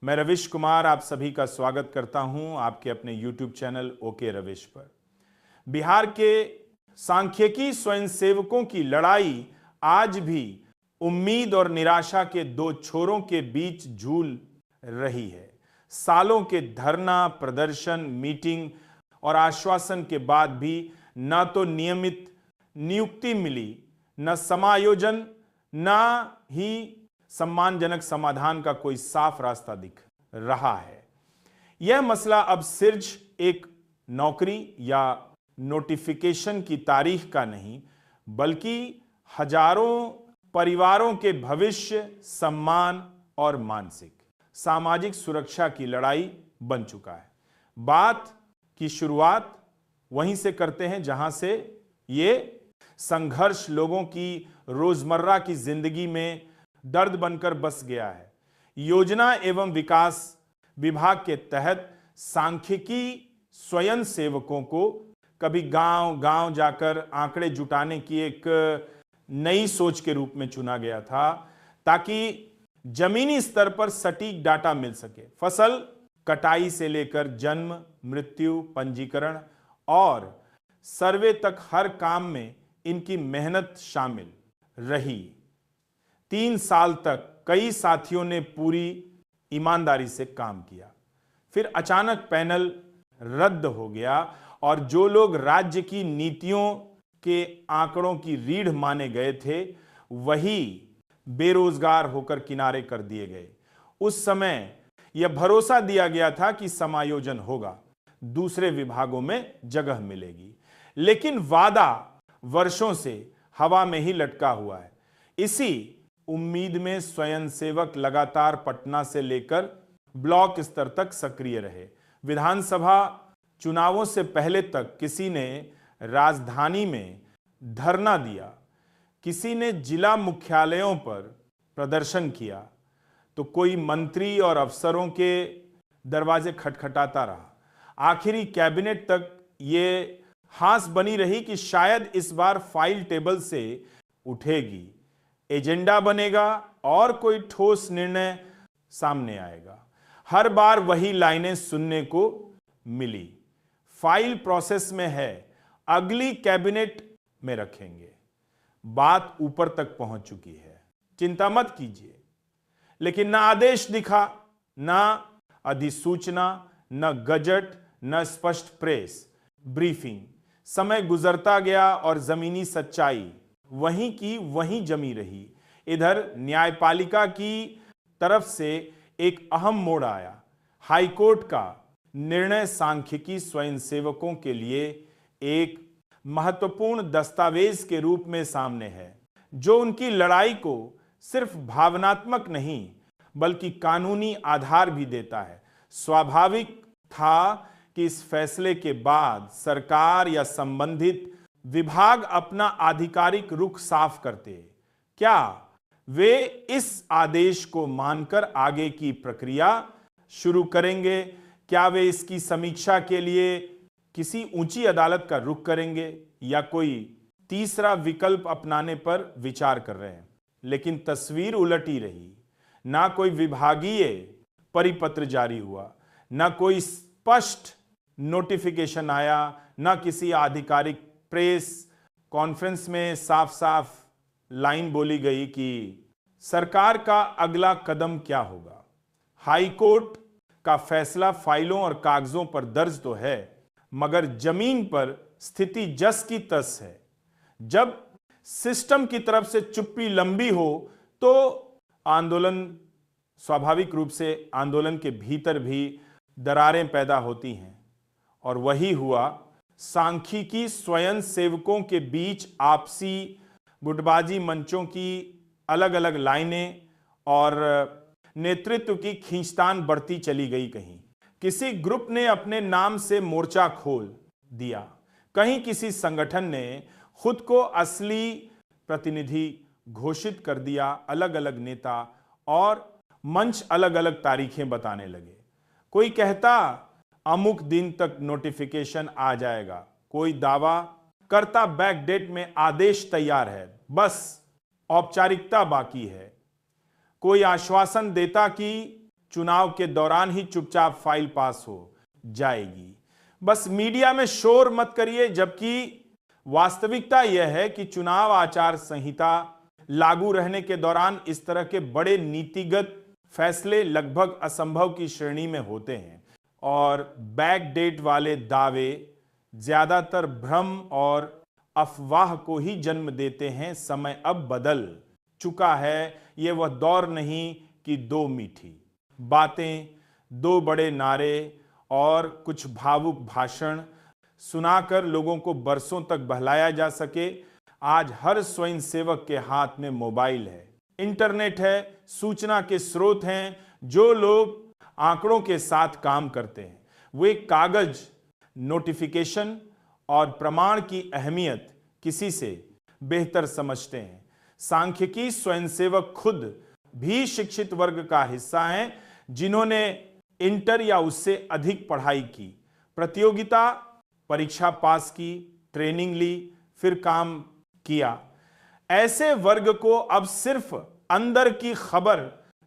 मैं रविश कुमार आप सभी का स्वागत करता हूं आपके अपने YouTube चैनल ओके रविश पर। बिहार के सांख्यिकी स्वयंसेवकों की लड़ाई आज भी उम्मीद और निराशा के दो छोरों के बीच झूल रही है। सालों के धरना, प्रदर्शन, मीटिंग और आश्वासन के बाद भी न तो नियमित नियुक्ति मिली, न समायोजन, न ही सम्मानजनक समाधान का कोई साफ रास्ता दिख रहा है। यह मसला अब सिर्फ एक नौकरी या नोटिफिकेशन की तारीख का नहीं, बल्कि हजारों परिवारों के भविष्य, सम्मान और मानसिक सामाजिक सुरक्षा की लड़ाई बन चुका है। बात की शुरुआत वहीं से करते हैं जहां से ये संघर्ष लोगों की रोजमर्रा की जिंदगी में दर्द बनकर बस गया है। योजना एवं विकास विभाग के तहत सांख्यिकी स्वयंसेवकों को कभी गांव-गांव जाकर आंकड़े जुटाने की एक नई सोच के रूप में चुना गया था, ताकि जमीनी स्तर पर सटीक डाटा मिल सके। फसल कटाई से लेकर जन्म, मृत्यु, पंजीकरण और सर्वे तक हर काम में इनकी मेहनत शामिल रही। 3 साल तक कई साथियों ने पूरी ईमानदारी से काम किया। फिर अचानक पैनल रद्द हो गया और जो लोग राज्य की नीतियों के आंकड़ों की रीढ़ माने गए थे, वही बेरोजगार होकर किनारे कर दिए गए। उस समय यह भरोसा दिया गया था कि समायोजन होगा, दूसरे विभागों में जगह मिलेगी, लेकिन वादा वर्षों से हवा में ही लटका हुआ है। इसी उम्मीद में स्वयंसेवक लगातार पटना से लेकर ब्लॉक स्तर तक सक्रिय रहे। विधानसभा चुनावों से पहले तक किसी ने राजधानी में धरना दिया, किसी ने जिला मुख्यालयों पर प्रदर्शन किया, तो कोई मंत्री और अफसरों के दरवाजे खटखटाता रहा। आखिरी कैबिनेट तक ये हास बनी रही कि शायद इस बार फाइल टेबल से उठेगी, एजेंडा बनेगा और कोई ठोस निर्णय सामने आएगा। हर बार वही लाइनें सुनने को मिली, फाइल प्रोसेस में है, अगली कैबिनेट में रखेंगे। बात ऊपर तक पहुंच चुकी है, चिंता मत कीजिए। लेकिन ना आदेश दिखा, ना अधिसूचना, न गजट, न स्पष्ट प्रेस ब्रीफिंग। समय गुजरता गया और जमीनी सच्चाई वहीं की वहीं जमी रही। इधर न्यायपालिका की तरफ से एक अहम मोड़ आया। हाईकोर्ट का निर्णय सांख्यिकी स्वयंसेवकों के लिए एक महत्वपूर्ण दस्तावेज के रूप में सामने है, जो उनकी लड़ाई को सिर्फ भावनात्मक नहीं बल्कि कानूनी आधार भी देता है। स्वाभाविक था कि इस फैसले के बाद सरकार या संबंधित विभाग अपना आधिकारिक रुख साफ करते। क्या वे इस आदेश को मानकर आगे की प्रक्रिया शुरू करेंगे? क्या वे इसकी समीक्षा के लिए किसी ऊंची अदालत का रुख करेंगे या कोई तीसरा विकल्प अपनाने पर विचार कर रहे हैं? लेकिन तस्वीर उलटी रही। ना कोई विभागीय परिपत्र जारी हुआ, ना कोई स्पष्ट नोटिफिकेशन आया, ना किसी आधिकारिक प्रेस कॉन्फ्रेंस में साफ साफ लाइन बोली गई कि सरकार का अगला कदम क्या होगा। हाईकोर्ट का फैसला फाइलों और कागजों पर दर्ज तो है, मगर जमीन पर स्थिति जस की तस है। जब सिस्टम की तरफ से चुप्पी लंबी हो तो आंदोलन, स्वाभाविक रूप से आंदोलन के भीतर भी दरारें पैदा होती हैं, और वही हुआ। सांख्यिकी स्वयंसेवकों के बीच आपसी गुटबाजी, मंचों की अलग अलग लाइनें और नेतृत्व की खींचतान बढ़ती चली गई। कहीं किसी ग्रुप ने अपने नाम से मोर्चा खोल दिया, कहीं किसी संगठन ने खुद को असली प्रतिनिधि घोषित कर दिया। अलग अलग नेता और मंच अलग अलग तारीखें बताने लगे। कोई कहता अमुक दिन तक नोटिफिकेशन आ जाएगा, कोई दावा करता बैकडेट में आदेश तैयार है, बस औपचारिकता बाकी है। कोई आश्वासन देता कि चुनाव के दौरान ही चुपचाप फाइल पास हो जाएगी। बस मीडिया में शोर मत करिए, जबकि वास्तविकता यह है कि चुनाव आचार संहिता लागू रहने के दौरान इस तरह के बड़े नीतिगत फैसले लगभग असंभव की श्रेणी में होते हैं और बैकडेट वाले दावे ज्यादातर भ्रम और अफवाह को ही जन्म देते हैं। समय अब बदल चुका है। यह वह दौर नहीं कि दो मीठी बातें, दो बड़े नारे और कुछ भावुक भाषण सुनाकर लोगों को बरसों तक बहलाया जा सके। आज हर स्वयंसेवक के हाथ में मोबाइल है, इंटरनेट है, सूचना के स्रोत हैं। जो लोग आंकड़ों के साथ काम करते हैं वे कागज, नोटिफिकेशन और प्रमाण की अहमियत किसी से बेहतर समझते हैं। सांख्यिकी स्वयंसेवक खुद भी शिक्षित वर्ग का हिस्सा हैं, जिन्होंने इंटर या उससे अधिक पढ़ाई की, प्रतियोगिता परीक्षा पास की, ट्रेनिंग ली, फिर काम किया। ऐसे वर्ग को अब सिर्फ अंदर की खबर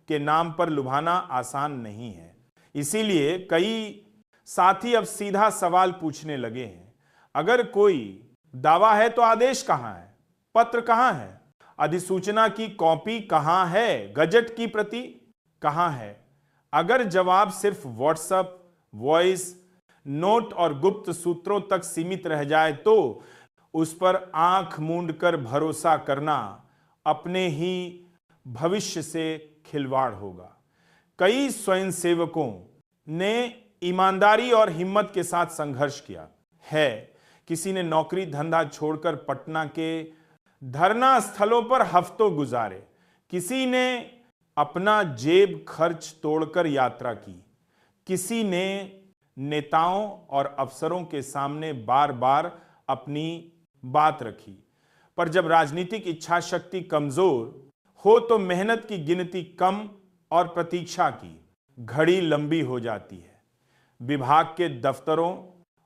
के नाम पर लुभाना आसान नहीं है। इसीलिए कई साथी अब सीधा सवाल पूछने लगे हैं, अगर कोई दावा है तो आदेश कहां है, पत्र कहां है, अधिसूचना की कॉपी कहां है, गजट की प्रति कहां है? अगर जवाब सिर्फ व्हाट्सएप, वॉइस नोट और गुप्त सूत्रों तक सीमित रह जाए तो उस पर आंख मूंदकर भरोसा करना अपने ही भविष्य से खिलवाड़ होगा। कई स्वयंसेवकों ने ईमानदारी और हिम्मत के साथ संघर्ष किया है। किसी ने नौकरी धंधा छोड़कर पटना के धरना स्थलों पर हफ्तों गुजारे, किसी ने अपना जेब खर्च तोड़कर यात्रा की, किसी ने नेताओं और अफसरों के सामने बार बार अपनी बात रखी। पर जब राजनीतिक इच्छा शक्ति कमजोर हो तो मेहनत की गिनती कम और प्रतीक्षा की घड़ी लंबी हो जाती है। विभाग के दफ्तरों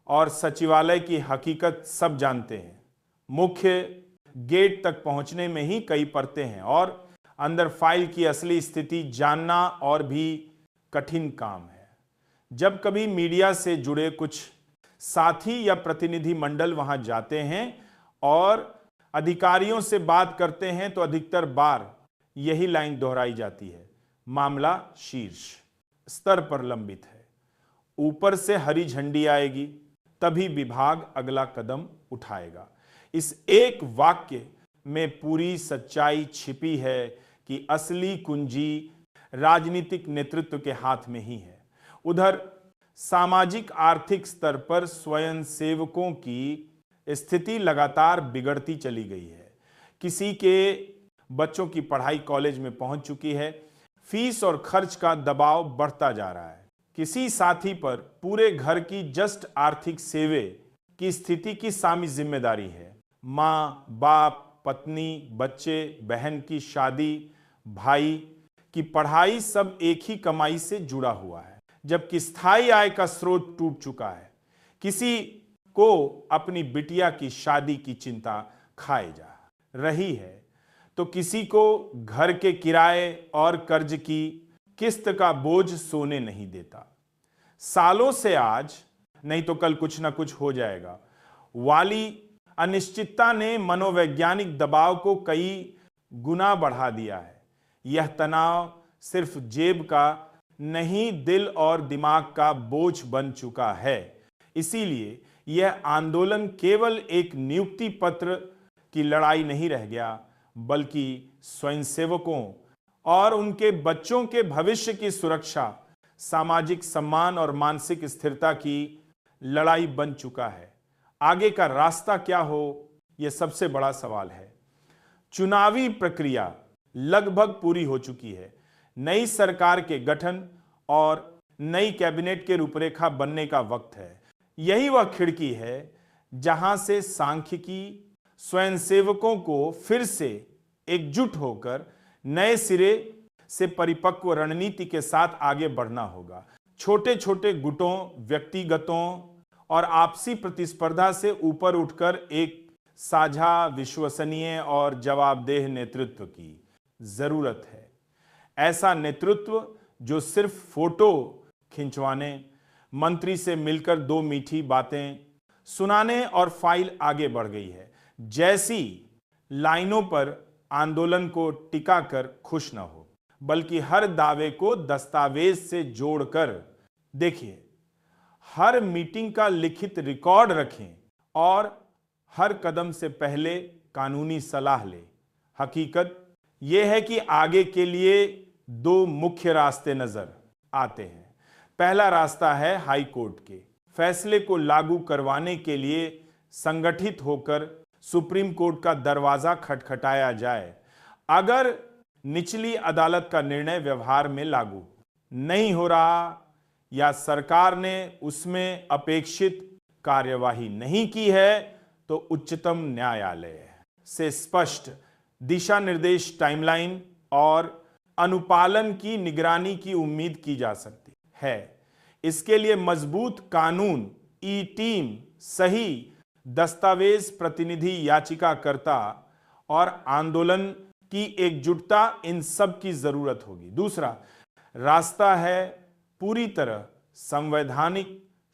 और सचिवालय की हकीकत सब जानते हैं। मुख्य गेट तक पहुंचने में ही कई परतें हैं और अंदर फाइल की असली स्थिति जानना और भी कठिन काम है। जब कभी मीडिया से जुड़े कुछ साथी या प्रतिनिधि मंडल वहां जाते हैं और अधिकारियों से बात करते हैं तो अधिकतर बार यही लाइन दोहराई जाती है, मामला शीर्ष स्तर पर लंबित है, ऊपर से हरी झंडी आएगी तभी विभाग अगला कदम उठाएगा। इस एक वाक्य में पूरी सच्चाई छिपी है कि असली कुंजी राजनीतिक नेतृत्व के हाथ में ही है। उधर सामाजिक आर्थिक स्तर पर स्वयंसेवकों की स्थिति लगातार बिगड़ती चली गई है। किसी के बच्चों की पढ़ाई कॉलेज में पहुंच चुकी है, फीस और खर्च का दबाव बढ़ता जा रहा है। किसी साथी पर पूरे घर की जस्ट आर्थिक सेवे की स्थिति की सामी जिम्मेदारी है। माँ, बाप, पत्नी, बच्चे, बहन की शादी, भाई की पढ़ाई सब एक ही कमाई से जुड़ा हुआ है, जबकि स्थायी आय का स्रोत टूट चुका है। किसी को अपनी बिटिया की शादी की चिंता खाए जा रही है तो किसी को घर के किराए और कर्ज की किस्त का बोझ सोने नहीं देता। सालों से आज नहीं तो कल कुछ ना कुछ हो जाएगा वाली अनिश्चितता ने मनोवैज्ञानिक दबाव को कई गुना बढ़ा दिया है। यह तनाव सिर्फ जेब का नहीं, दिल और दिमाग का बोझ बन चुका है। इसीलिए यह आंदोलन केवल एक नियुक्ति पत्र की लड़ाई नहीं रह गया, बल्कि स्वयंसेवकों और उनके बच्चों के भविष्य की सुरक्षा, सामाजिक सम्मान और मानसिक स्थिरता की लड़ाई बन चुका है। आगे का रास्ता क्या हो, यह सबसे बड़ा सवाल है। चुनावी प्रक्रिया लगभग पूरी हो चुकी है। नई सरकार के गठन और नई कैबिनेट के रूपरेखा बनने का वक्त है। यही वह खिड़की है जहां से सांख्यिकी स्वयंसेवकों को फिर से एकजुट होकर नए सिरे से परिपक्व रणनीति के साथ आगे बढ़ना होगा। छोटे छोटे गुटों, व्यक्तिगतों और आपसी प्रतिस्पर्धा से ऊपर उठकर एक साझा, विश्वसनीय और जवाबदेह नेतृत्व की जरूरत है। ऐसा नेतृत्व जो सिर्फ फोटो खिंचवाने, मंत्री से मिलकर 2 मीठी बातें सुनाने और फाइल आगे बढ़ गई है जैसी लाइनों पर आंदोलन को टिका कर खुश न हो, बल्कि हर दावे को दस्तावेज से जोड़कर देखिए, हर मीटिंग का लिखित रिकॉर्ड रखें और हर कदम से पहले कानूनी सलाह लें। हकीकत यह है कि आगे के लिए 2 मुख्य रास्ते नजर आते हैं। पहला रास्ता है हाई कोर्ट के फैसले को लागू करवाने के लिए संगठित होकर सुप्रीम कोर्ट का दरवाजा खटखटाया जाए। अगर निचली अदालत का निर्णय व्यवहार में लागू नहीं हो रहा या सरकार ने उसमें अपेक्षित कार्यवाही नहीं की है तो उच्चतम न्यायालय से स्पष्ट दिशा निर्देश, टाइमलाइन और अनुपालन की निगरानी की उम्मीद की जा सकती है। इसके लिए मजबूत कानून, ई टीम, सही दस्तावेज, प्रतिनिधि याचिकाकर्ता और आंदोलन की एकजुटता, इन सब की जरूरत होगी। दूसरा रास्ता है पूरी तरह संवैधानिक,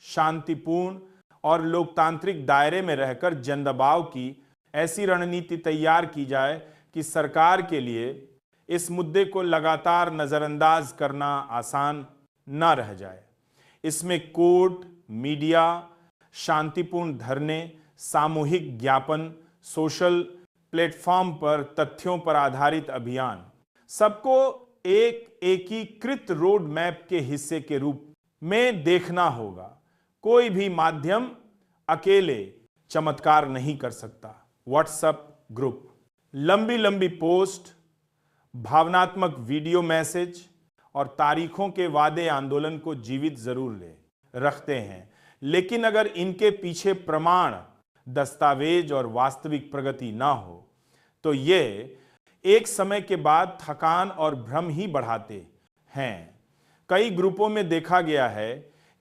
शांतिपूर्ण और लोकतांत्रिक दायरे में रहकर जनदबाव की ऐसी रणनीति तैयार की जाए कि सरकार के लिए इस मुद्दे को लगातार नजरअंदाज करना आसान न रह जाए। इसमें कोर्ट, मीडिया, शांतिपूर्ण धरने, सामूहिक ज्ञापन, सोशल प्लेटफॉर्म पर तथ्यों पर आधारित अभियान, सबको एक एकीकृत रोड मैप के हिस्से के रूप में देखना होगा। कोई भी माध्यम अकेले चमत्कार नहीं कर सकता। व्हाट्सएप ग्रुप, लंबी लंबी पोस्ट, भावनात्मक वीडियो मैसेज और तारीखों के वादे आंदोलन को जीवित जरूर रखते हैं, लेकिन अगर इनके पीछे प्रमाण, दस्तावेज और वास्तविक प्रगति ना हो तो ये एक समय के बाद थकान और भ्रम ही बढ़ाते हैं। कई ग्रुपों में देखा गया है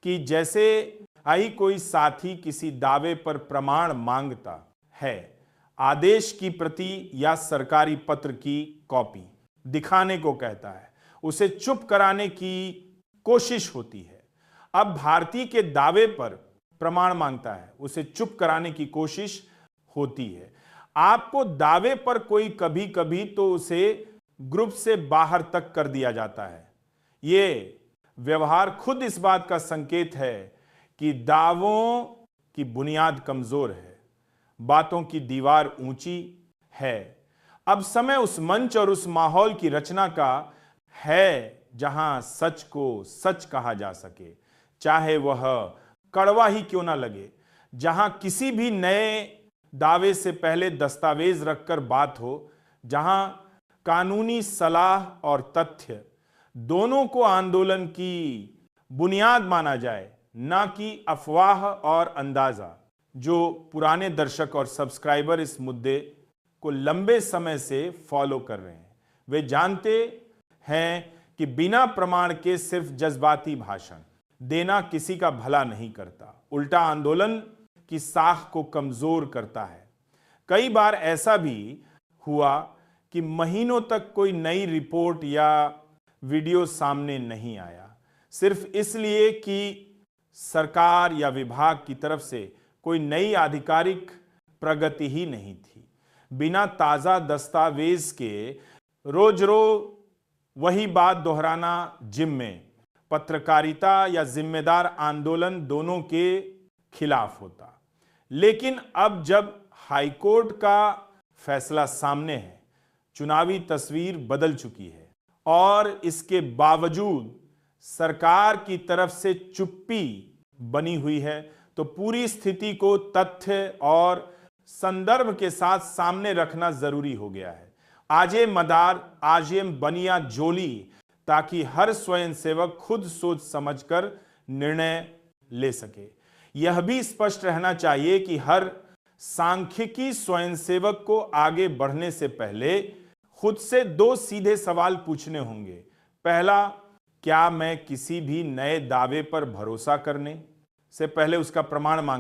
कि जैसे आई कोई साथी किसी दावे पर प्रमाण मांगता है, आदेश की प्रति या सरकारी पत्र की कॉपी दिखाने को कहता है, उसे चुप कराने की कोशिश होती है। अब भारती के दावे पर प्रमाण मांगता है, उसे चुप कराने की कोशिश होती है। आपको दावे पर कोई कभी कभी तो उसे ग्रुप से बाहर तक कर दिया जाता है। ये व्यवहार खुद इस बात का संकेत है कि दावों की बुनियाद कमजोर है, बातों की दीवार ऊंची है। अब समय उस मंच और उस माहौल की रचना का है जहां सच को सच कहा जा सके, चाहे वह कड़वा ही क्यों ना लगे, जहां किसी भी नए दावे से पहले दस्तावेज रखकर बात हो, जहां कानूनी सलाह और तथ्य दोनों को आंदोलन की बुनियाद माना जाए, ना कि अफवाह और अंदाजा। जो पुराने दर्शक और सब्सक्राइबर इस मुद्दे को लंबे समय से फॉलो कर रहे हैं, वे जानते हैं कि बिना प्रमाण के सिर्फ जज्बाती भाषण देना किसी का भला नहीं करता, उल्टा आंदोलन की साख को कमजोर करता है। कई बार ऐसा भी हुआ कि महीनों तक कोई नई रिपोर्ट या वीडियो सामने नहीं आया, सिर्फ इसलिए कि सरकार या विभाग की तरफ से कोई नई आधिकारिक प्रगति ही नहीं थी। बिना ताजा दस्तावेज के रोज रोज वही बात दोहराना जिम में पत्रकारिता या जिम्मेदार आंदोलन दोनों के खिलाफ होता। लेकिन अब जब हाईकोर्ट का फैसला सामने है, चुनावी तस्वीर बदल चुकी है और इसके बावजूद सरकार की तरफ से चुप्पी बनी हुई है, तो पूरी स्थिति को तथ्य और संदर्भ के साथ सामने रखना जरूरी हो गया है। आजे मदार आजेम बनिया जोली, ताकि हर स्वयंसेवक खुद सोच समझकर निर्णय ले सके। यह भी स्पष्ट रहना चाहिए कि हर सांख्यिकी स्वयंसेवक को आगे बढ़ने से पहले खुद से 2 सीधे सवाल पूछने होंगे। पहला, क्या मैं किसी भी नए दावे पर भरोसा करने से पहले उसका प्रमाण मांग